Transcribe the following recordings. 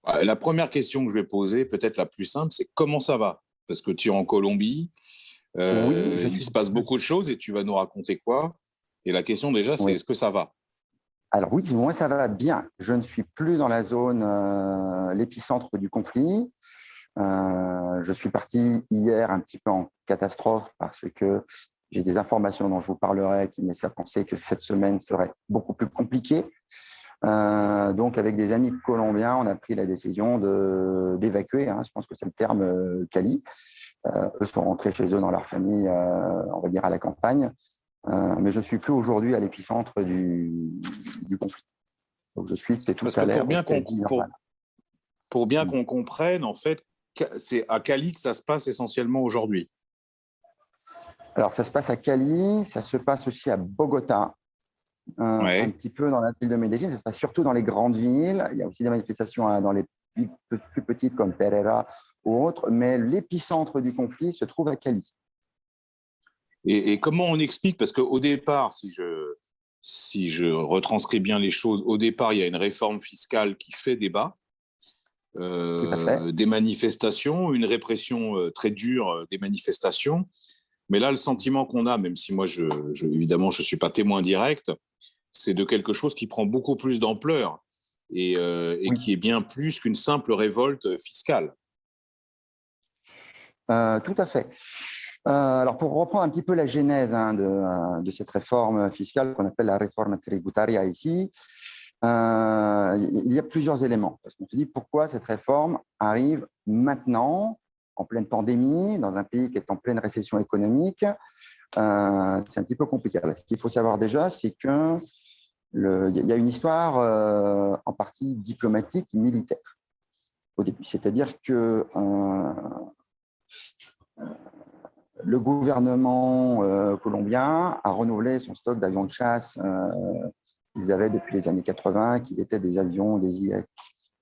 La première question que je vais poser, peut-être la plus simple, c'est comment ça va? Parce que tu es en Colombie, Oui, il se passe beaucoup de choses et tu vas nous raconter quoi? Et la question déjà, c'est oui. est-ce que ça va? Alors oui, moi ça va bien. Je ne suis plus dans la zone, l'épicentre du conflit. Je suis parti hier un petit peu en catastrophe parce que j'ai des informations dont je vous parlerai qui me laissent à penser que cette semaine serait beaucoup plus compliquée. Donc avec des amis colombiens, on a pris la décision d'évacuer, hein, je pense que c'est le terme, Cali. Eux sont rentrés chez eux dans leur famille, on va dire à la campagne. Mais je ne suis plus aujourd'hui à l'épicentre du conflit. Donc je suis, c'est tout Parce que à l'air quasi normal. pour bien Mm. qu'on comprenne, en fait, c'est à Cali que ça se passe essentiellement aujourd'hui. Alors ça se passe à Cali, ça se passe aussi à Bogota, un Ouais. petit peu dans la ville de Medellín, ça se passe surtout dans les grandes villes. Il y a aussi des manifestations dans les villes plus petites comme Pereira ou autres, mais l'épicentre du conflit se trouve à Cali. Et comment on explique? Parce qu'au départ, si je retranscris bien les choses, au départ, il y a une réforme fiscale qui fait débat, Tout à fait. des manifestations, une répression très dure des manifestations. Mais là, le sentiment qu'on a, même si moi, évidemment, je ne suis pas témoin direct, c'est de quelque chose qui prend beaucoup plus d'ampleur et Oui, qui est bien plus qu'une simple révolte fiscale. tout à fait. Alors, pour reprendre un petit peu la genèse, hein, de cette réforme fiscale qu'on appelle la réforme tributaria ici, il y a plusieurs éléments. Parce qu'on se dit pourquoi cette réforme arrive maintenant, en pleine pandémie, dans un pays qui est en pleine récession économique. C'est un petit peu compliqué. Alors, ce qu'il faut savoir déjà, c'est qu'il y a une histoire en partie diplomatique, militaire au début. C'est-à-dire que le gouvernement colombien a renouvelé son stock d'avions de chasse qu'ils avaient depuis les années 80, qui étaient des avions, des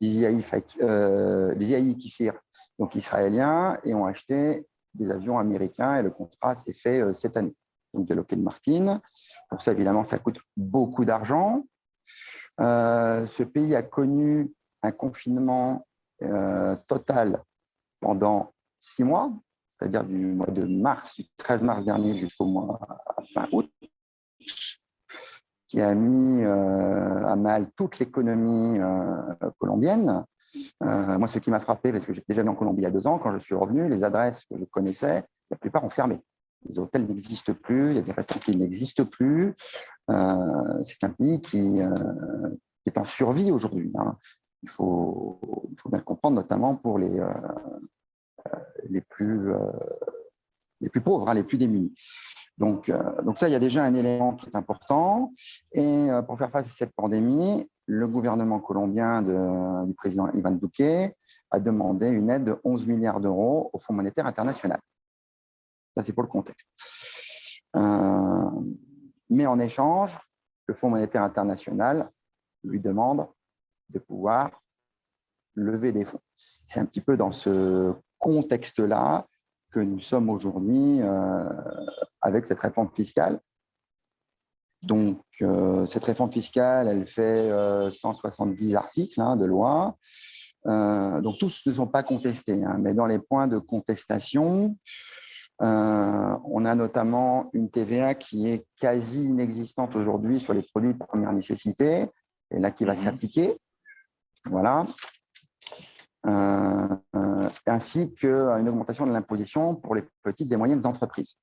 IAI Kifir, donc israéliens, et ont acheté des avions américains, et le contrat s'est fait cette année, donc de Lockheed Martin. Pour ça, évidemment, ça coûte beaucoup d'argent. Ce pays a connu un confinement total pendant 6 mois, c'est-à-dire du mois de mars, du 13 mars dernier jusqu'au mois fin août, qui a mis à mal toute l'économie colombienne. Moi, ce qui m'a frappé, parce que j'étais déjà venu en Colombie il y a 2 ans, quand je suis revenu, les adresses que je connaissais, la plupart ont fermé. Les hôtels n'existent plus, il y a des restaurants qui n'existent plus. C'est un pays qui est en survie aujourd'hui, hein. Il faut bien le comprendre, notamment pour les plus pauvres, hein, les plus démunis. Donc ça, il y a déjà un élément qui est important. Et pour faire face à cette pandémie, le gouvernement colombien du président Ivan Duque a demandé une aide de 11 milliards d'euros au Fonds monétaire international. Ça, c'est pour le contexte. Mais en échange, le Fonds monétaire international lui demande de pouvoir lever des fonds. C'est un petit peu dans ce contexte-là que nous sommes aujourd'hui avec cette réforme fiscale. Donc, cette réforme fiscale, elle fait 170 articles, hein, de loi. Donc, tous ne sont pas contestés, hein, mais dans les points de contestation, on a notamment une TVA qui est quasi inexistante aujourd'hui sur les produits de première nécessité, et là qui va s'appliquer. Voilà. Ainsi qu'une augmentation de l'imposition pour les petites et moyennes entreprises,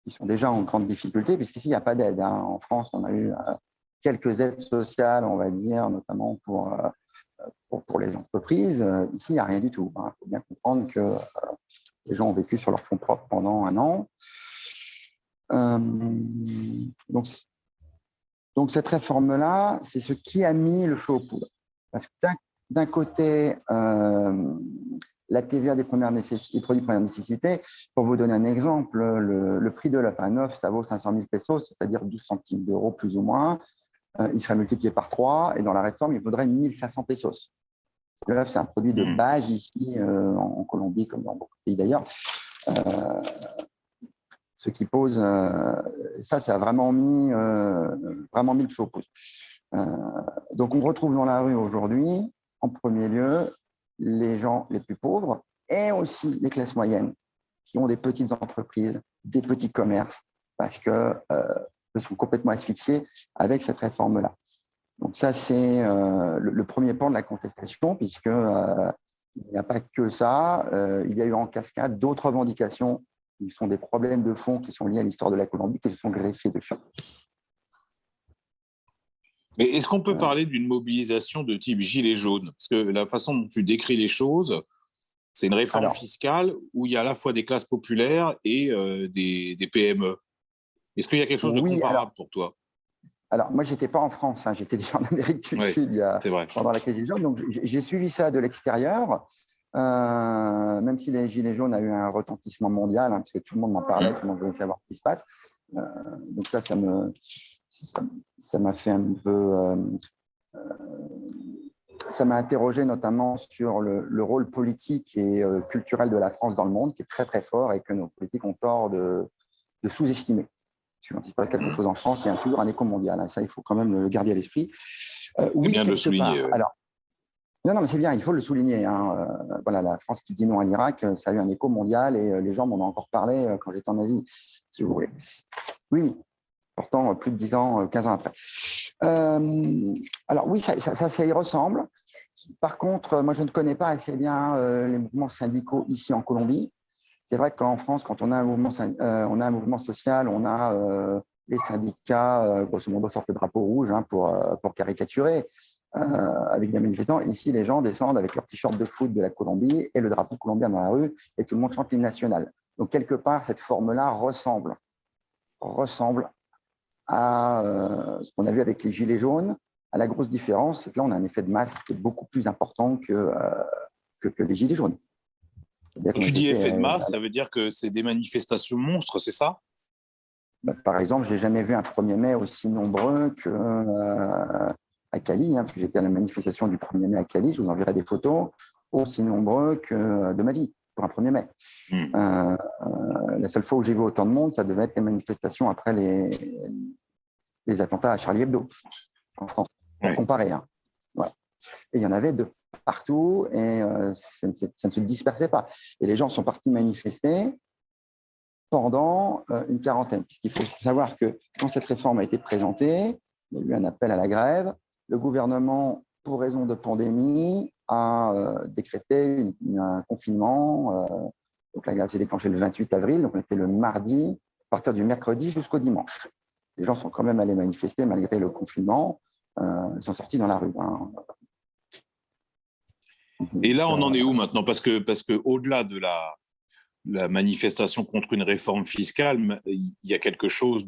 qui sont déjà en grande difficulté, puisqu'ici, il n'y a pas d'aide, hein. En France, on a eu quelques aides sociales, on va dire, notamment pour les entreprises. Ici, il n'y a rien du tout, hein. Il faut bien comprendre que les gens ont vécu sur leurs fonds propres pendant 1 an. Donc, cette réforme-là, c'est ce qui a mis le feu aux poudres. Parce que d'un côté, la TVA des produits de première nécessité, pour vous donner un exemple, le prix de l'œuf, un œuf, ça vaut 500 000 pesos, c'est-à-dire 12 centimes d'euros plus ou moins. Il serait multiplié par 3, et dans la réforme, il vaudrait 1500 pesos. L'œuf, c'est un produit de base ici, en Colombie, comme dans beaucoup de pays d'ailleurs. Ce qui pose, ça a vraiment mis le feu aux poudres. Donc, on retrouve dans la rue aujourd'hui, en premier lieu, les gens les plus pauvres et aussi les classes moyennes qui ont des petites entreprises, des petits commerces, parce que sont complètement asphyxiés avec cette réforme-là. Donc ça, c'est le premier pan de la contestation, puisque il n'y a pas que ça. Il y a eu en cascade d'autres revendications qui sont des problèmes de fond qui sont liés à l'histoire de la Colombie, qui se sont greffés dessus. Mais est-ce qu'on peut parler d'une mobilisation de type gilet jaune? Parce que la façon dont tu décris les choses, c'est une réforme fiscale où il y a à la fois des classes populaires et des PME. Est-ce qu'il y a quelque chose de comparable pour toi? Alors, moi, je n'étais pas en France, hein, j'étais déjà en Amérique du Sud pendant la crise des jaunes, donc j'ai suivi ça de l'extérieur, même si les gilets jaunes a eu un retentissement mondial, hein, parce que tout le monde m'en parlait, tout le monde voulait savoir ce qui se passe. Donc ça m'a fait un peu… ça m'a interrogé notamment sur le rôle politique et culturel de la France dans le monde, qui est très très fort et que nos politiques ont tort de sous-estimer. Quand il se passe quelque chose en France, il y a toujours un écho mondial. Hein, ça, il faut quand même le garder à l'esprit. Oui, bien de le souligner. Alors, non, mais c'est bien, il faut le souligner. Hein. Voilà, la France qui dit non à l'Irak, ça a eu un écho mondial et les gens m'en ont encore parlé quand j'étais en Asie, si vous voulez. Oui, pourtant, plus de 10 ans, 15 ans après. Alors oui, ça y ressemble. Par contre, moi, je ne connais pas assez bien les mouvements syndicaux ici en Colombie. C'est vrai qu'en France, quand on a un mouvement social, on a les syndicats, grosso modo, sortent le drapeau rouge hein, pour caricaturer avec des manifestants. Ici, les gens descendent avec leur t-shirt de foot de la Colombie et le drapeau colombien dans la rue et tout le monde chante l'hymne national. Donc, quelque part, cette forme-là ressemble à ce qu'on a vu avec les Gilets jaunes. À la grosse différence, c'est que là, on a un effet de masse qui est beaucoup plus important que les Gilets jaunes. Tu dis effet de masse, ça veut dire que c'est des manifestations monstres, c'est ça? Par exemple, je n'ai jamais vu un 1er mai aussi nombreux qu'à Cali, hein, parce que j'étais à la manifestation du 1er mai à Cali, je vous enverrai des photos, aussi nombreux que de ma vie, pour un 1er mai. La seule fois où j'ai vu autant de monde, ça devait être les manifestations après les attentats à Charlie Hebdo, en France, pour comparer. Hein. Voilà. Et il y en avait de partout et ça ne se dispersait pas. Et les gens sont partis manifester pendant une quarantaine. Il faut savoir que quand cette réforme a été présentée, il y a eu un appel à la grève. Le gouvernement, pour raison de pandémie, a décrété un confinement. Donc la grève s'est déclenchée le 28 avril, donc on était le mardi, à partir du mercredi jusqu'au dimanche. Les gens sont quand même allés manifester malgré le confinement. Ils sont sortis dans la rue. Hein. Et là, on en est où maintenant? Parce que au-delà de la manifestation contre une réforme fiscale, il y a quelque chose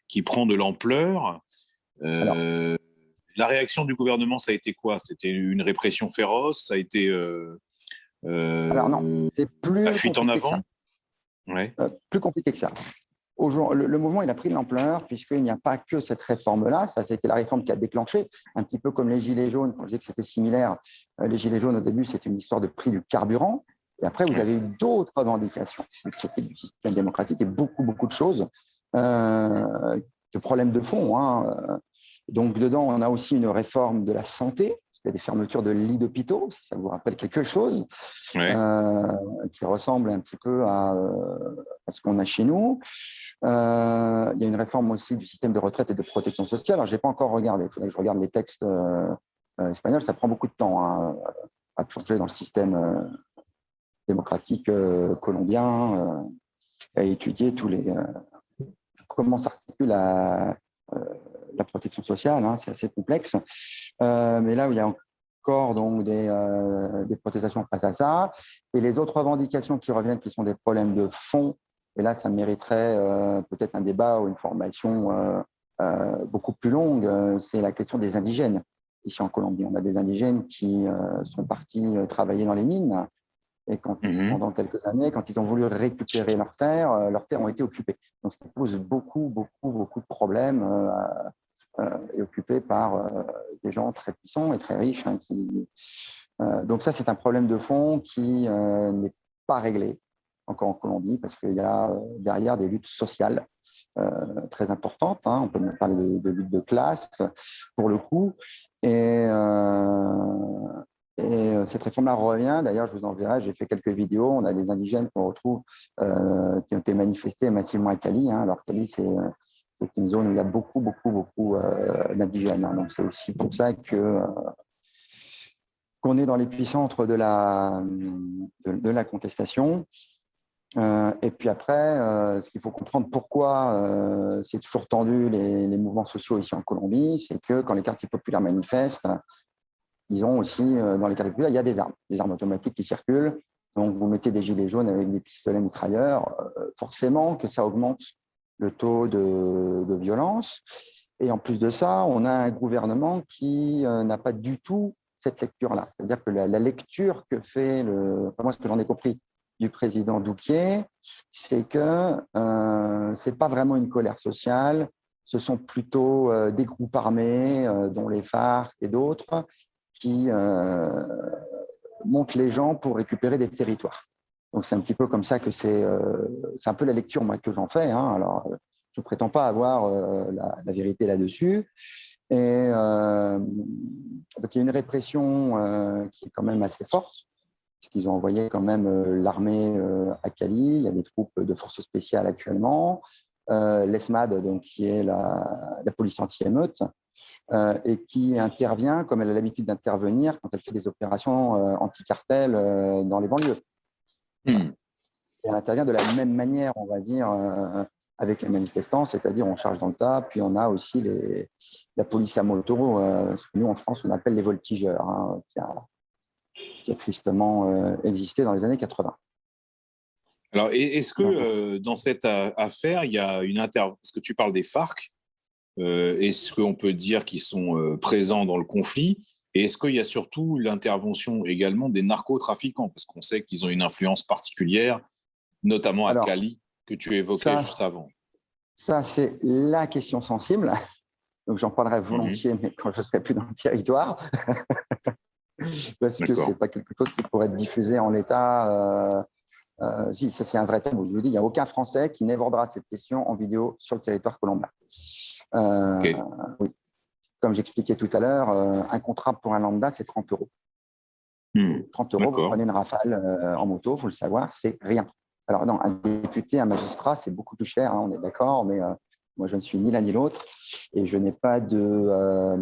qui prend de l'ampleur. La réaction du gouvernement, ça a été quoi? C'était une répression féroce? Ça a été alors non, c'est plus la fuite en avant? Plus compliqué que ça. Le mouvement, il a pris de l'ampleur puisqu'il n'y a pas que cette réforme-là. Ça, c'était la réforme qui a déclenché, un petit peu comme les Gilets jaunes. Quand je disais que c'était similaire, les Gilets jaunes, au début, c'était une histoire de prix du carburant. Et après, vous avez eu d'autres revendications du système démocratique et beaucoup, beaucoup de choses, de problèmes de fond. Hein. Donc, dedans, on a aussi une réforme de la santé. Il y a des fermetures de lits d'hôpitaux, si ça vous rappelle quelque chose, qui ressemble un petit peu à ce qu'on a chez nous. Il y a une réforme aussi du système de retraite et de protection sociale. Alors, je n'ai pas encore regardé. Il faudrait que je regarde les textes espagnols. Ça prend beaucoup de temps hein, à plonger dans le système démocratique colombien, à étudier comment s'articule la protection sociale. Hein, c'est assez complexe. Mais là où il y a encore donc, des protestations face à ça, et les autres revendications qui reviennent, qui sont des problèmes de fond, et là, ça mériterait peut-être un débat ou une formation beaucoup plus longue, c'est la question des indigènes. Ici en Colombie, on a des indigènes qui sont partis travailler dans les mines, et pendant quelques années, quand ils ont voulu récupérer leurs terres ont été occupées. Donc, ça pose beaucoup de problèmes et occupés par des gens très puissants et très riches. Hein, donc ça, c'est un problème de fond qui n'est pas réglé encore en Colombie, parce qu'il y a derrière des luttes sociales très importantes. On peut même parler de lutte de classe, pour le coup. Et cette réforme-là revient. D'ailleurs, je vous enverrai, j'ai fait quelques vidéos. On a des indigènes qu'on retrouve qui ont été manifestés massivement à Cali. Alors, Cali, c'est une zone où il y a beaucoup d'indigènes. Donc, c'est aussi pour ça qu'on est dans l'épicentre de la contestation. Et puis après, ce qu'il faut comprendre, pourquoi c'est toujours tendu les mouvements sociaux ici en Colombie, c'est que quand les quartiers populaires manifestent, ils ont aussi, dans les quartiers populaires, il y a des armes automatiques qui circulent. Donc, vous mettez des gilets jaunes avec des pistolets mitrailleurs, forcément que ça augmente le taux de violence. Et en plus de ça, on a un gouvernement qui n'a pas du tout cette lecture-là. C'est-à-dire que la lecture que fait, moi, ce que j'en ai compris du président Duque, c'est que c'est pas vraiment une colère sociale, ce sont plutôt des groupes armés, dont les FARC et d'autres, qui montent les gens pour récupérer des territoires. Donc c'est un petit peu comme ça que c'est un peu la lecture moi que j'en fais. Alors je ne prétends pas avoir la vérité là-dessus. Et donc il y a une répression qui est quand même assez forte, puisqu'ils ont envoyé quand même l'armée à Cali. Il y a des troupes de forces spéciales actuellement. L'ESMAD, donc, qui est la police anti-émeute, et qui intervient, comme elle a l'habitude d'intervenir, quand elle fait des opérations anti-cartel dans les banlieues. Et elle intervient de la même manière, on va dire, avec les manifestants, c'est-à-dire on charge dans le tas, puis on a aussi la police à moto, ce que nous en France on appelle les voltigeurs, qui a tristement existé dans les années 80. Alors, est-ce que dans cette affaire, il y a une intervention? Parce que tu parles des FARC, est-ce qu'on peut dire qu'ils sont présents dans le conflit? Et est-ce qu'il y a surtout l'intervention également des narcotrafiquants? Parce qu'on sait qu'ils ont une influence particulière, notamment à Cali, que tu évoquais juste avant. Ça, c'est la question sensible. Donc, j'en parlerai volontiers, mais quand je ne serai plus dans le territoire. Parce que ce n'est pas quelque chose qui pourrait être diffusé en l'état. Si, ça c'est un vrai thème. Je vous dis, il n'y a aucun Français qui n'abordera cette question en vidéo sur le territoire colombien. Oui. Comme j'expliquais tout à l'heure, un contrat pour un lambda, c'est 30 euros. 30 euros, vous prenez une Rafale en moto, il faut le savoir, c'est rien. Alors non, un député, un magistrat, c'est beaucoup plus cher, on est d'accord, mais moi je ne suis ni l'un ni l'autre et je n'ai pas de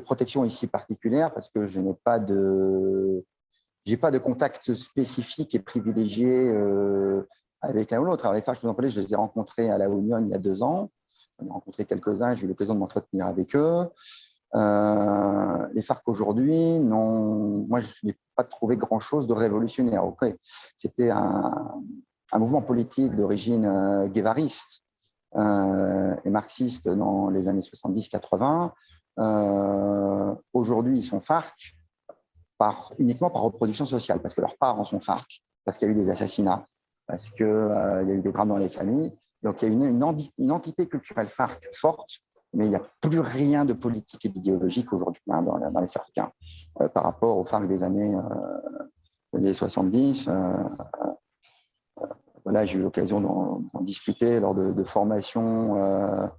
protection ici particulière parce que je n'ai pas de contact spécifique et privilégié avec l'un ou l'autre. Alors les FARC, je vous en parlais, je les ai rencontrés à La Union il y a 2 ans. J'en ai rencontré quelques-uns, j'ai eu l'occasion de m'entretenir avec eux. Les FARC aujourd'hui, moi je n'ai pas trouvé grand-chose de révolutionnaire. Okay. C'était un mouvement politique d'origine guévariste et marxiste dans les années 70-80. Aujourd'hui, ils sont FARC uniquement par reproduction sociale, parce que leurs parents sont FARC, parce qu'il y a eu des assassinats, parce qu'il y a eu des drames dans les familles. Donc, il y a une entité culturelle FARC forte, mais il n'y a plus rien de politique et d'idéologique aujourd'hui dans les FARC. Par rapport aux FARC des années 70. Voilà, j'ai eu l'occasion d'en discuter lors de formations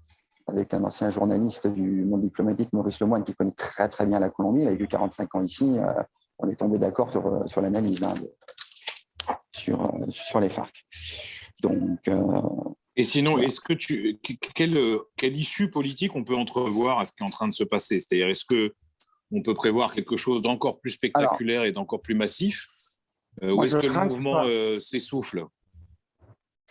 avec un ancien journaliste du monde diplomatique, Maurice Lemoine, qui connaît très très bien la Colombie. Il a vécu 45 ans ici. On est tombé d'accord sur l'analyse sur les FARC. Donc, et sinon, est-ce que quelle issue politique on peut entrevoir à ce qui est en train de se passer? C'est-à-dire, est-ce qu'on peut prévoir quelque chose d'encore plus spectaculaire et d'encore plus massif, ou est-ce que le mouvement s'essouffle?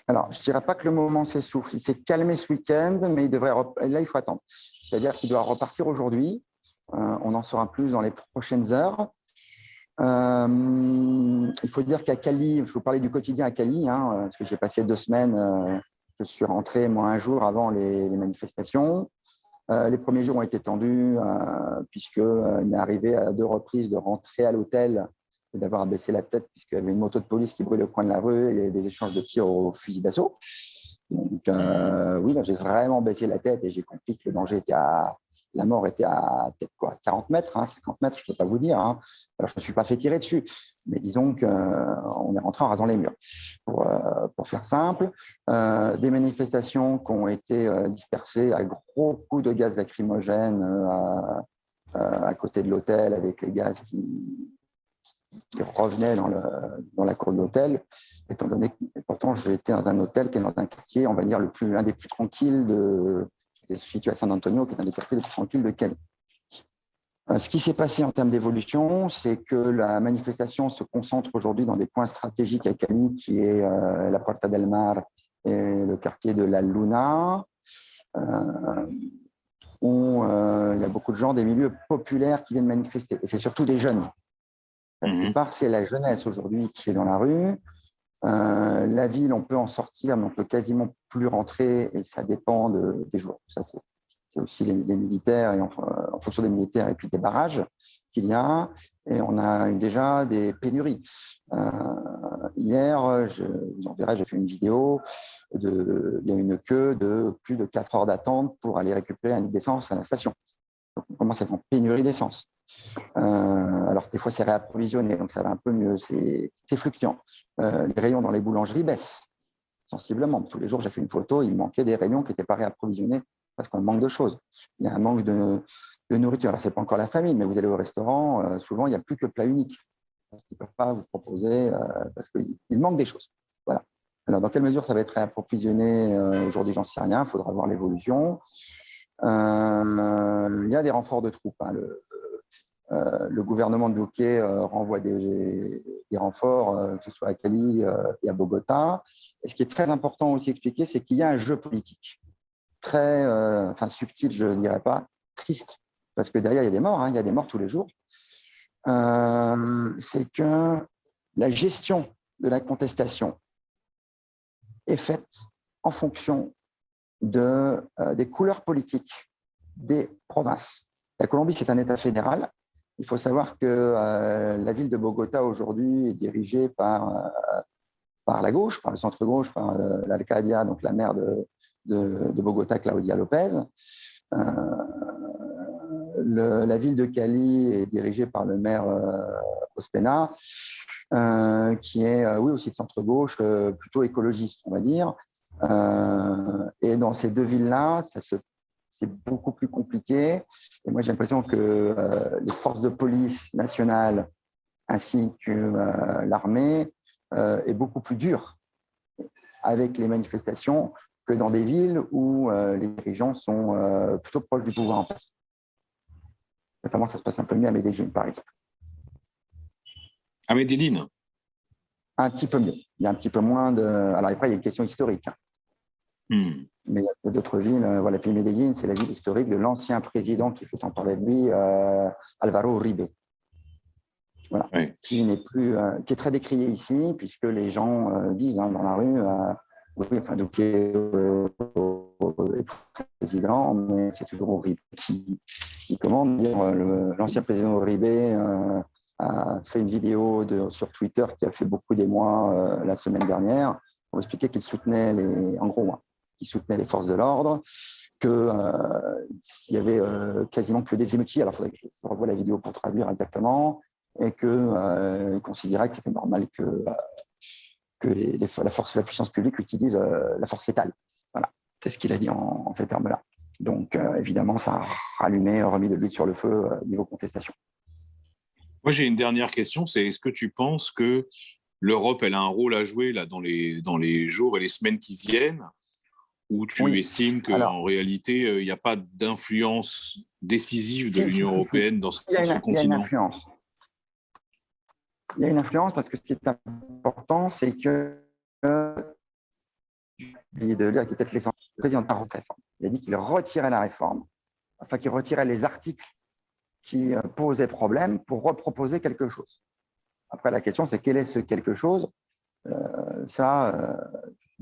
Alors, je ne dirais pas que le mouvement s'essouffle. Il s'est calmé ce week-end, mais là, il faut attendre. C'est-à-dire qu'il doit repartir aujourd'hui. On en saura plus dans les prochaines heures. Il faut dire qu'à Cali, je vous parlais du quotidien à Cali, parce que j'ai passé 2 semaines, je suis rentré moi un jour avant les manifestations. Les premiers jours ont été tendus, puisqu'il m'est arrivé à 2 reprises de rentrer à l'hôtel et d'avoir baissé la tête, puisqu'il y avait une moto de police qui brûlait au coin de la rue et des échanges de tirs au fusil d'assaut. Donc oui, là, j'ai vraiment baissé la tête et j'ai compris que le danger était à la mort était à peut-être quoi, 40 mètres, 50 mètres, je ne peux pas vous dire. Alors, je ne me suis pas fait tirer dessus, mais disons qu'on est rentré en rasant les murs. Pour faire simple, des manifestations qui ont été dispersées à gros coups de gaz lacrymogène à côté de l'hôtel, avec les gaz qui revenaient dans la cour de l'hôtel, étant donné que pourtant j'étais dans un hôtel qui est dans un quartier, on va dire, un des plus tranquilles j'étais situé à San Antonio, qui est un des quartiers les plus tranquilles de Cali. Ce qui s'est passé en termes d'évolution, c'est que la manifestation se concentre aujourd'hui dans des points stratégiques à Cali, qui est la Puerta del Mar et le quartier de la Luna, où il y a beaucoup de gens des milieux populaires qui viennent manifester. Et c'est surtout des jeunes. La plupart, c'est la jeunesse aujourd'hui qui est dans la rue. La ville, on peut en sortir, mais on peut quasiment plus rentrer, et ça dépend des jours. Ça, c'est aussi les militaires, et en fonction des militaires et puis des barrages qu'il y a. Et on a déjà des pénuries. Hier, je vous en verrai, j'ai fait une vidéo, il y a une queue de plus de 4 heures d'attente pour aller récupérer un litre d'essence à la station. Donc, on commence à être en pénurie d'essence. Alors des fois c'est réapprovisionné, donc ça va un peu mieux, c'est fluctuant. Les rayons dans les boulangeries baissent sensiblement. Tous les jours j'ai fait une photo, il manquait des rayons qui n'étaient pas réapprovisionnés parce qu'on manque de choses. Il y a un manque de nourriture. Alors c'est pas encore la famine, mais vous allez au restaurant, souvent il n'y a plus que le plat unique. Parce qu'ils ne peuvent pas vous proposer, parce qu'il manque des choses. Voilà. Alors dans quelle mesure ça va être réapprovisionné aujourd'hui, j'en sais rien, il faudra voir l'évolution. Il y a des renforts de troupes. Le gouvernement de Duque renvoie des renforts, que ce soit à Cali et à Bogota. Et ce qui est très important aussi à expliquer, c'est qu'il y a un jeu politique très subtil, je ne dirais pas, triste, parce que derrière, il y a des morts, il y a des morts tous les jours. C'est que la gestion de la contestation est faite en fonction des couleurs politiques des provinces. La Colombie, c'est un État fédéral. Il faut savoir que la ville de Bogota aujourd'hui est dirigée par la gauche, par le centre-gauche, par l'Alcaldia, donc la maire de Bogota, Claudia Lopez. La ville de Cali est dirigée par le maire Ospina, qui est, oui, aussi de centre-gauche, plutôt écologiste, on va dire. Et dans ces deux villes-là, c'est beaucoup plus compliqué. Et moi, j'ai l'impression que les forces de police nationales ainsi que l'armée est beaucoup plus dure avec les manifestations que dans des villes où les dirigeants sont plutôt proches du pouvoir en place. Notamment, ça se passe un peu mieux à Medellín, par exemple. À Medellín? Un petit peu mieux. Il y a un petit peu moins de… Alors après, il y a une question historique. Mais il y a d'autres villes. Voilà, puis Medellín, c'est la ville historique de l'ancien président qui fait en parler de lui, Álvaro Uribe. Voilà. Oui. Qui n'est plus, qui est très décrié ici, puisque les gens disent dans la rue, oui, enfin, donc est président, mais c'est toujours Uribe qui commande. L'ancien président Uribe a fait une vidéo sur Twitter qui a fait beaucoup d'émoi la semaine dernière pour expliquer qu'il soutenait qui soutenait les forces de l'ordre, qu'il y avait quasiment que des émeutiers. Alors, il faudrait que je revoie la vidéo pour traduire exactement, et qu'il considérait que c'était normal que la puissance publique utilise la force létale. Voilà, c'est ce qu'il a dit en ces termes-là. Donc, évidemment, ça a rallumé, remis de l'huile sur le feu niveau contestation. Moi, j'ai une dernière question, c'est est-ce que tu penses que l'Europe, elle a un rôle à jouer là, dans les jours et les semaines qui viennent, ou tu estimes qu'en réalité, il n'y a pas d'influence décisive de l'Union européenne dans ce continent? Il y a une influence. Il y a une influence parce que ce qui est important, c'est que le président a dit qu'il retirait la réforme, enfin qu'il retirait les articles qui posaient problème pour reproposer quelque chose. Après, la question, c'est quel est ce quelque chose? Je suis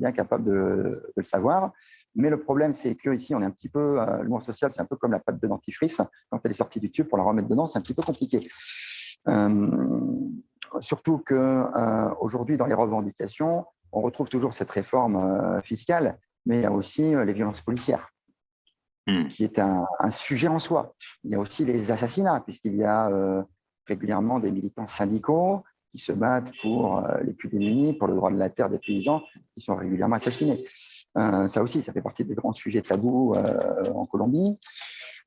bien capable de le savoir. Mais le problème, c'est qu'ici, on est un petit peu, le mouvement social, c'est un peu comme la pâte de dentifrice. Quand elle est sortie du tube, pour la remettre dedans, c'est un petit peu compliqué. Surtout qu'aujourd'hui, dans les revendications, on retrouve toujours cette réforme fiscale, mais il y a aussi les violences policières. qui est un sujet en soi. Il y a aussi les assassinats, puisqu'il y a régulièrement des militants syndicaux qui se battent pour les plus démunis, pour le droit de la terre des paysans, qui sont régulièrement assassinés. Ça aussi, ça fait partie des grands sujets tabous en Colombie.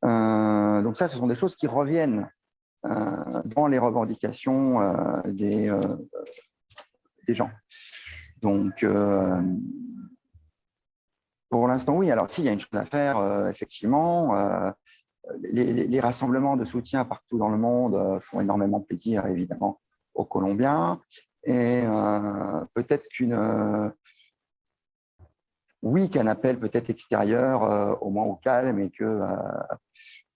Donc ça, ce sont des choses qui reviennent dans les revendications des gens. Donc, pour l'instant, oui. Alors, s'il y a une chose à faire, effectivement, les rassemblements de soutien partout dans le monde font énormément plaisir, évidemment, aux Colombiens. Et peut-être qu'un appel peut-être extérieur, au moins au calme, et que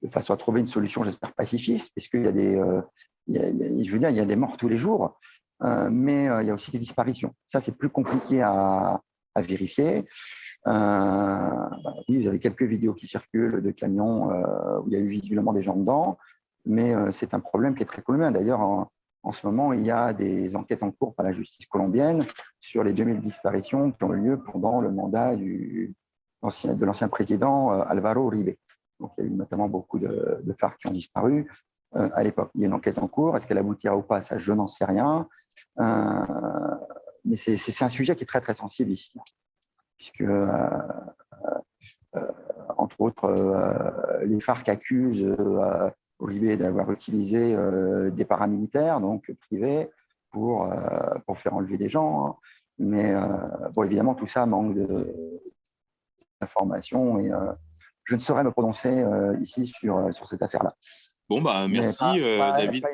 de façon à trouver une solution, j'espère, pacifiste, puisqu'il y a je veux dire, il y a des morts tous les jours, mais il y a aussi des disparitions. Ça, c'est plus compliqué à vérifier. Oui, vous avez quelques vidéos qui circulent de camions où il y a eu visiblement des gens dedans, mais c'est un problème qui est très colombien. D'ailleurs, en ce moment, il y a des enquêtes en cours par la justice colombienne sur les 2000 disparitions qui ont eu lieu pendant le mandat de l'ancien président Alvaro Uribe. Donc, il y a eu notamment beaucoup de phares qui ont disparu à l'époque. Il y a une enquête en cours. Est-ce qu'elle aboutira ou pas? Ça, je n'en sais rien. Mais c'est un sujet qui est très, très sensible ici, puisque, entre autres, les FARC accusent Uribe d'avoir utilisé des paramilitaires, donc privés, pour faire enlever des gens. Hein. Mais bon, évidemment, tout ça manque d'informations et je ne saurais me prononcer ici sur cette affaire-là. Bon, bah, merci, David. Pas